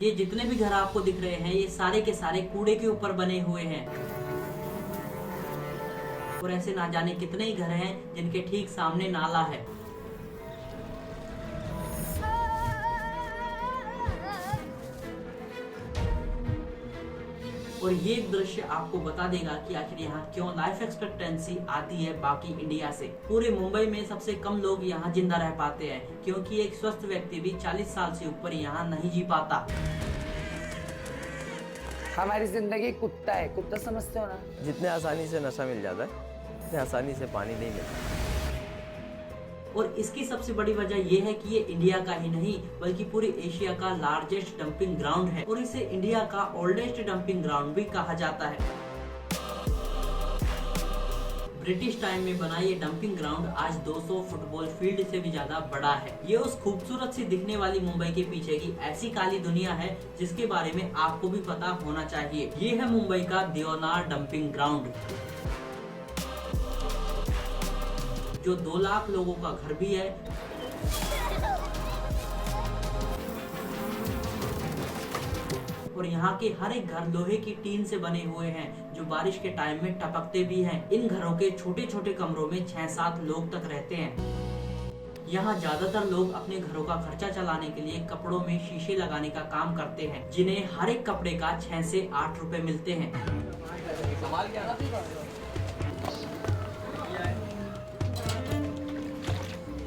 ये जितने भी घर आपको दिख रहे हैं ये सारे के सारे कूड़े के ऊपर बने हुए हैं और ऐसे ना जाने कितने ही घर हैं जिनके ठीक सामने नाला है। और ये दृश्य आपको बता देगा कि आखिर यहाँ क्यों लाइफ एक्सपेक्टेंसी आती है बाकी इंडिया से। पूरे मुंबई में सबसे कम लोग यहाँ जिंदा रह पाते हैं क्योंकि एक स्वस्थ व्यक्ति भी 40 साल से ऊपर यहाँ नहीं जी पाता। हमारी जिंदगी कुत्ता है, कुत्ता समझते हो ना। जितने आसानी से नशा मिल जाता है उतने आसानी से पानी नहीं मिलता। और इसकी सबसे बड़ी वजह यह है कि ये इंडिया का ही नहीं बल्कि पूरे एशिया का लार्जेस्ट डंपिंग ग्राउंड है और इसे इंडिया का ओल्डेस्ट डंपिंग ग्राउंड भी कहा जाता है। ब्रिटिश टाइम में बना ये डंपिंग ग्राउंड आज 200 फुटबॉल फील्ड से भी ज्यादा बड़ा है। ये उस खूबसूरत सी दिखने वाली मुंबई के पीछे की ऐसी काली दुनिया है जिसके बारे में आपको भी पता होना चाहिए। ये है मुंबई का देवनार डंपिंग ग्राउंड जो 2 लाख लोगों का घर भी है और यहाँ के हर एक घर लोहे की टीन से बने हुए हैं जो बारिश के टाइम में टपकते भी हैं। इन घरों के छोटे छोटे कमरों में 6-7 लोग तक रहते हैं। यहाँ ज्यादातर लोग अपने घरों का खर्चा चलाने के लिए कपड़ों में शीशे लगाने का काम करते हैं जिन्हें हर एक कपड़े का 6 से 8 रुपए मिलते हैं।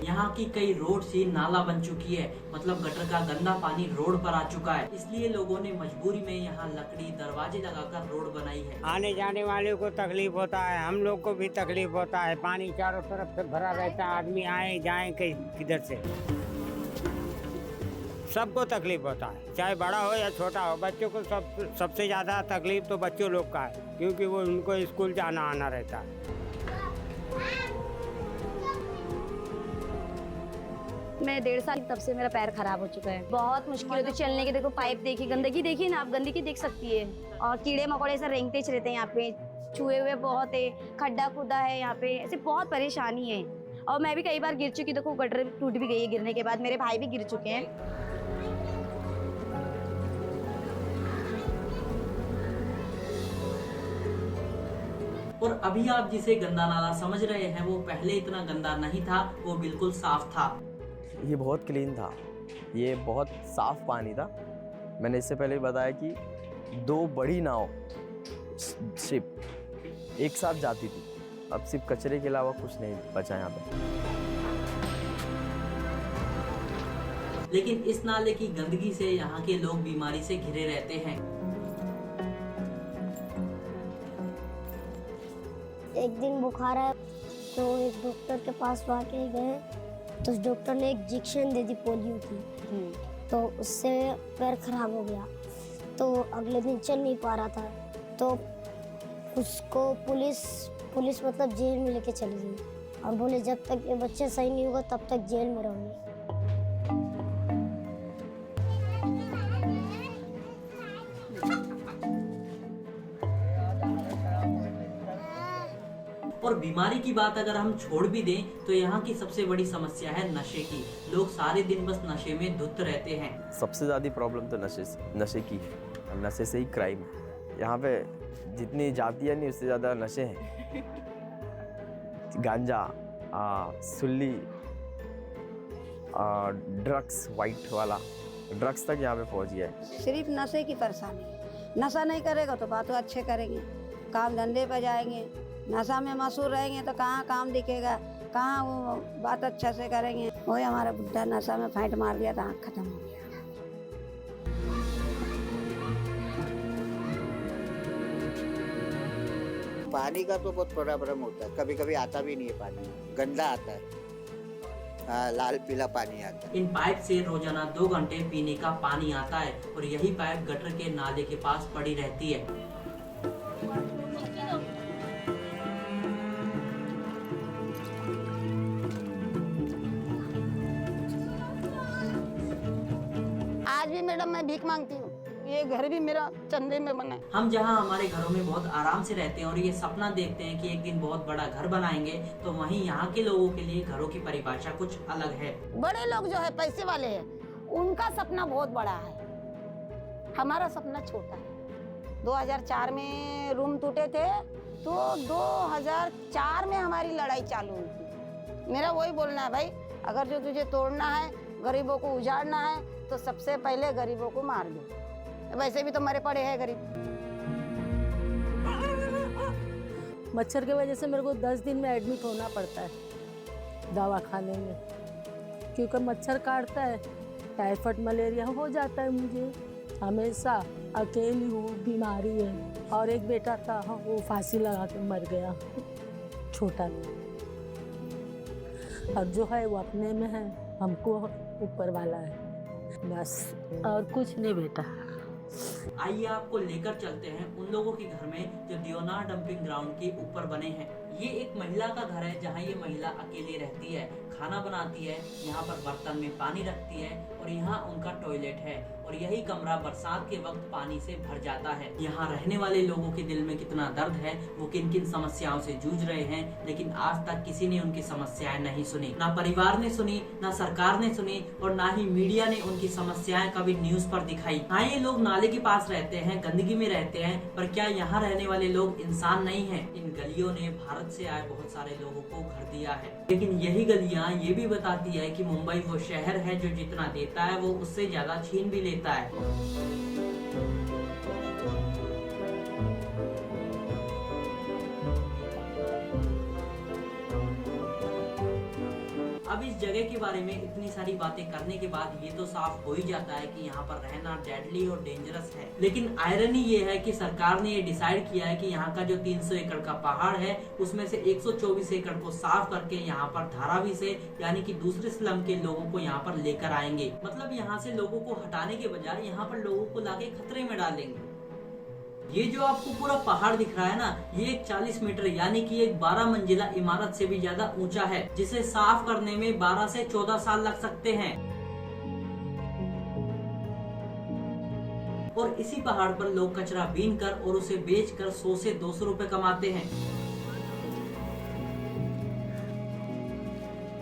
यहाँ की कई रोड सी नाला बन चुकी है, मतलब गटर का गंदा पानी रोड पर आ चुका है। इसलिए लोगों ने मजबूरी में यहाँ लकड़ी दरवाजे लगाकर रोड बनाई है। आने जाने वाले को तकलीफ होता है, हम लोग को भी तकलीफ होता है। पानी चारों तरफ से भरा रहता है, आदमी आए जाए किधर से, सबको तकलीफ होता है, चाहे बड़ा हो या छोटा हो। बच्चों को सबसे ज्यादा तकलीफ तो बच्चों लोग का है क्योंकि वो उनको स्कूल जाना आना रहता है। मैं 1.5 साल तब से मेरा पैर खराब हो चुका है। बहुत मुश्किल होती है चलने की। देखो पाइप देखिए, गंदगी देखिए ना, आप गंदगी देख सकती है। और कीड़े मकोड़े ऐसे रेंगते रहते हैं यहाँ पे, छुए हुए बहुत है, खड्डा खुदा है यहाँ पे, ऐसे बहुत परेशानी है। और मैं भी कई बार गिर चुकी, देखो गटर टूट भी गई है गिरने के बाद, मेरे भाई भी गिर चुके हैं। और अभी आप जिसे गंदा नाला समझ रहे हैं वो पहले इतना गंदा नहीं था, वो बिल्कुल साफ था। ये बहुत क्लीन था, ये बहुत साफ पानी था। मैंने इससे पहले बताया कि 2 बड़ी नाव शिप एक साथ जाती थी। अब सिर्फ कचरे के अलावा कुछ नहीं बचा यहाँ पे। लेकिन इस नाले की गंदगी से यहाँ के लोग बीमारी से घिरे रहते हैं। एक दिन बुखार आया तो एक डॉक्टर के पास वाके गए तो उस डॉक्टर ने एक इंजेक्शन दे दी पोलियो की। तो उससे पैर खराब हो गया तो अगले दिन चल नहीं पा रहा था। तो उसको पुलिस मतलब जेल में लेके चली गई और बोले जब तक ये बच्चे सही नहीं होगा तब तक जेल में रहोगे। और बीमारी की बात अगर हम छोड़ भी दें तो यहाँ की सबसे बड़ी समस्या है नशे की। लोग सारे दिन बस नशे में धुत रहते हैं। सबसे ज़्यादा प्रॉब्लम तो नशे की है और नशे से ही क्राइम। यहाँ पे जितनी जातियाँ नहीं उससे ज़्यादा नशे हैं। गांजा, सुल्ली, ड्रग्स, वाइट वाला ड्रग्स तक यहाँ पे पहुँच गया है। सिर्फ नशे की परेशानी है। नशा नहीं करेगा तो बात अच्छे करेंगे, काम धंधे पर जाएंगे। नशा में मशहूर रहेंगे तो कहाँ काम दिखेगा, कहाँ वो बात अच्छा से करेंगे। वही हमारा बुढ़ा नशा में फाइट मार दिया तो आँख खत्म हो गया। पानी का तो बहुत प्रॉब्लम होता है, कभी कभी आता भी नहीं है पानी, गंदा आता है, लाल पीला पानी आता है। इन पाइप से रोजाना 2 घंटे पीने का पानी आता है और यही पाइप गटर के नाले के पास पड़ी रहती है। आज भी मैडम मैं भीख मांगती हूँ। ये घर भी मेरा चंदे में बना है। हम जहाँ हमारे घरों में बहुत आराम से रहते हैं और ये सपना देखते हैं कि एक दिन बहुत बड़ा घर बनाएंगे, तो वहीं यहाँ के लोगों के लिए घरों की परिभाषा कुछ अलग है। बड़े लोग जो है पैसे वाले हैं, उनका सपना बहुत बड़ा है। हमारा सपना छोटा है। 2004 में रूम टूटे थे तो 2004 में हमारी लड़ाई चालू हुई थी। मेरा वही बोलना है भाई, अगर जो तुझे तोड़ना है, गरीबों को उजाड़ना है, तो सबसे पहले गरीबों को मार दो। वैसे भी तो मरे पड़े हैं गरीब। मच्छर की वजह से मेरे को 10 दिन में एडमिट होना पड़ता है दवा खाने में, क्योंकि मच्छर काटता है। टाइफाइड मलेरिया हो जाता है मुझे हमेशा। अकेली हूँ, बीमारी है। और एक बेटा था, वो फांसी लगा के मर गया, छोटा। और जो है वो अपने में है, हमको ऊपर वाला है, बस और कुछ नहीं बेटा। आइए आपको लेकर चलते हैं उन लोगों के घर में जो दियोनार डंपिंग ग्राउंड के ऊपर बने हैं। ये एक महिला का घर है जहाँ ये महिला अकेले रहती है, खाना बनाती है, यहाँ पर बर्तन में पानी रखती है और यहाँ उनका टॉयलेट है। और यही कमरा बरसात के वक्त पानी से भर जाता है। यहाँ रहने वाले लोगों के दिल में कितना दर्द है, वो किन किन समस्याओं से जूझ रहे हैं, लेकिन आज तक किसी ने उनकी समस्याएं नहीं सुनी। ना परिवार ने सुनी, ना सरकार ने सुनी और ना ही मीडिया ने उनकी समस्याएं कभी न्यूज पर दिखाई। हाँ, ये लोग नाले के पास रहते हैं, गंदगी में रहते हैं, पर क्या यहाँ रहने वाले लोग इंसान नहीं है? इन गलियों ने भारत से आए बहुत सारे लोगों को घर दिया है, लेकिन यही गलियाँ ये भी बताती है कि मुंबई वो शहर है जो जितना देता है वो उससे ज्यादा छीन भी लेता है। अब इस जगह के बारे में इतनी सारी बातें करने के बाद ये तो साफ हो ही जाता है कि यहाँ पर रहना डेडली और डेंजरस है। लेकिन आयरनी ये है कि सरकार ने ये डिसाइड किया है कि यहाँ का जो 300 एकड़ का पहाड़ है उसमें से 124 एकड़ को साफ करके यहाँ पर धारावी से यानी कि दूसरे स्लम के लोगों को यहाँ पर लेकर आएंगे। मतलब यहाँ से लोगों को हटाने के बजाय यहाँ पर लोगों को लाके खतरे में डालेंगे। ये जो आपको पूरा पहाड़ दिख रहा है ना, ये एक 40 मीटर यानी कि एक 12 मंजिला इमारत से भी ज्यादा ऊंचा है, जिसे साफ करने में 12 से 14 साल लग सकते हैं। और इसी पहाड़ पर लोग कचरा बीन कर और उसे बेचकर 100 से 200 रुपए कमाते हैं।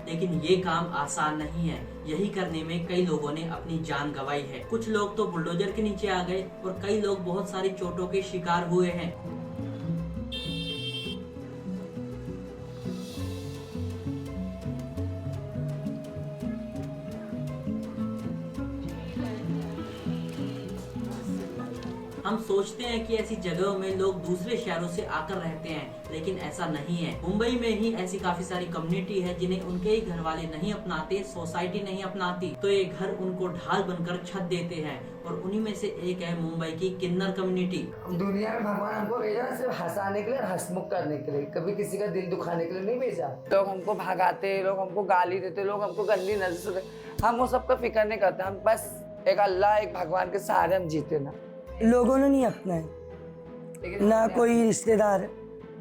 लेकिन ये काम आसान नहीं है, यही करने में कई लोगों ने अपनी जान गंवाई है। कुछ लोग तो बुलडोजर के नीचे आ गए और कई लोग बहुत सारी चोटों के शिकार हुए हैं। हम सोचते हैं कि ऐसी जगहों में लोग दूसरे शहरों से आकर रहते हैं, लेकिन ऐसा नहीं है। मुंबई में ही ऐसी काफी सारी कम्युनिटी है जिन्हें उनके ही घर वाले नहीं अपनाते, सोसाइटी नहीं अपनाती, तो ये घर उनको ढाल बनकर छत देते हैं। और उन्हीं में से एक है मुंबई की किन्नर कम्युनिटी। दुनिया में भगवान हमको भेजा ना सिर्फ हंसाने के लिए, हंसमुख करने के लिए, कभी किसी का दिल दुखाने के लिए नहीं भेजा। लोग हमको भगाते, लोग हमको गाली देते, लोग हमको गंदी नजर से, हम वो सबका फिक्र नहीं करते। हम बस एक अल्लाह, एक भगवान के सहारे हम जीते ना। लोगों ने नहीं अपनाए, ना कोई रिश्तेदार,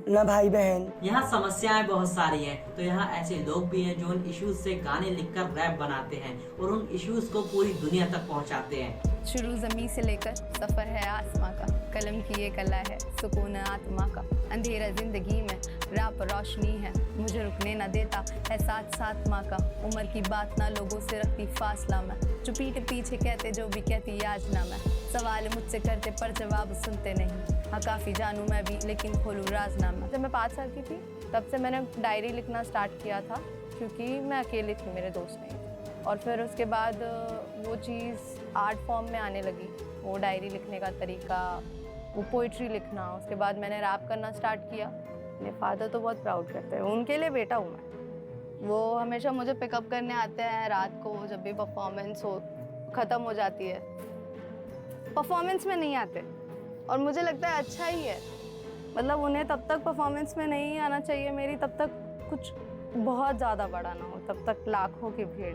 ना भाई बहन। यहाँ समस्याएं बहुत सारी हैं, तो यहाँ ऐसे लोग भी हैं जो उन इश्यूज से गाने लिखकर रैप बनाते हैं और उन इश्यूज को पूरी दुनिया तक पहुँचाते हैं। शुरू ज़मीं से लेकर सफ़र है आसमां का, कलम की ये कला है सुकून आत्मा का। अंधेरा जिंदगी में रात रोशनी है, मुझे रुकने न देता है साथ साथ माँ का। उम्र की बात ना लोगों से रखती फासला मैं, जो पीठ पीछे कहते जो भी कहती आज ना मैं। सवाल मुझसे करते पर जवाब सुनते नहीं, हाँ काफ़ी जानूँ मैं भी लेकिन खोलूँ राजनामा। जब मैं 5 साल की थी तब से मैंने डायरी लिखना स्टार्ट किया था, क्योंकि मैं अकेली थी, मेरे दोस्त नहीं थे। और फिर उसके बाद वो चीज़ आर्ट फॉर्म में आने लगी, वो डायरी लिखने का तरीका, वो पोइट्री लिखना। उसके बाद मैंने रैप करना स्टार्ट किया। मेरे फादर तो बहुत प्राउड करते हैं, उनके लिए बेटा हूँ मैं। वो हमेशा मुझे पिकअप करने आते हैं रात को, जब भी परफॉर्मेंस हो ख़त्म हो जाती है। परफॉर्मेंस में नहीं आते और मुझे लगता है अच्छा ही है, मतलब उन्हें तब तक परफॉर्मेंस में नहीं आना चाहिए मेरी, तब तक कुछ बहुत ज़्यादा बड़ा ना हो, तब तक लाखों की भीड़।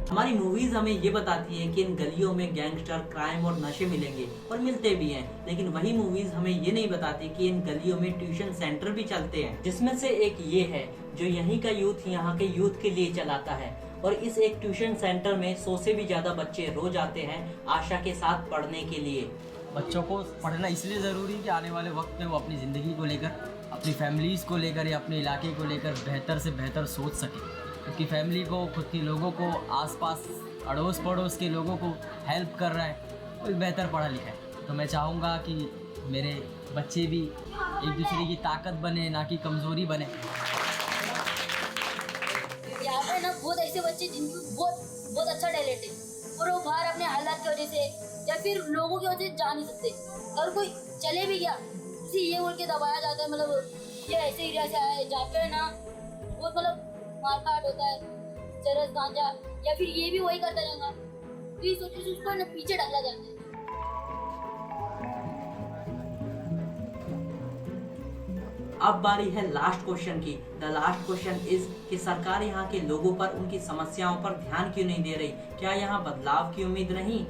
हमारी मूवीज हमें ये बताती है कि इन गलियों में गैंगस्टर, क्राइम और नशे मिलेंगे और मिलते भी हैं, लेकिन वही मूवीज हमें ये नहीं बताती कि इन गलियों में ट्यूशन सेंटर भी चलते हैं, जिसमें से एक ये है जो यहीं का यूथ यहाँ के यूथ के लिए चलाता है। और इस एक ट्यूशन सेंटर में 100 से भी ज्यादा बच्चे रोज आते हैं आशा के साथ पढ़ने के लिए। बच्चों को पढ़ना इसलिए ज़रूरी कि आने वाले वक्त में वो अपनी ज़िंदगी को लेकर, अपनी फैमिलीज़ को लेकर या अपने इलाके को लेकर बेहतर से बेहतर सोच सके। खुद की फैमिली को, खुद के लोगों को, आसपास अड़ोस पड़ोस के लोगों को हेल्प कर रहा है, वो बेहतर पढ़ा लिखा है। तो मैं चाहूँगा कि मेरे बच्चे भी एक दूसरे की ताकत बने, ना कि कमज़ोरी बने। यहाँ पे ना बहुत ऐसे बच्चे जिनको बहुत अच्छा टैलेंट है और वो बाहर अपने हालात की वजह से या फिर लोगों की वजह से जा नहीं सकते। अगर कोई चले भी गया उसे ये बोल के दबाया जाता है, मतलब ये ऐसे एरिया से आया है जहाँ पे ना बहुत मतलब मारकाट होता है, चरस गांजा, या फिर ये भी वही करता रहेगा, तो इस वजह से उसको ना पीछे डाला जाता है। अब बारी है लास्ट क्वेश्चन की। द लास्ट क्वेश्चन इज कि सरकार यहाँ के लोगों पर, उनकी समस्याओं पर ध्यान क्यों नहीं दे रही? क्या यहाँ बदलाव की उम्मीद नहीं?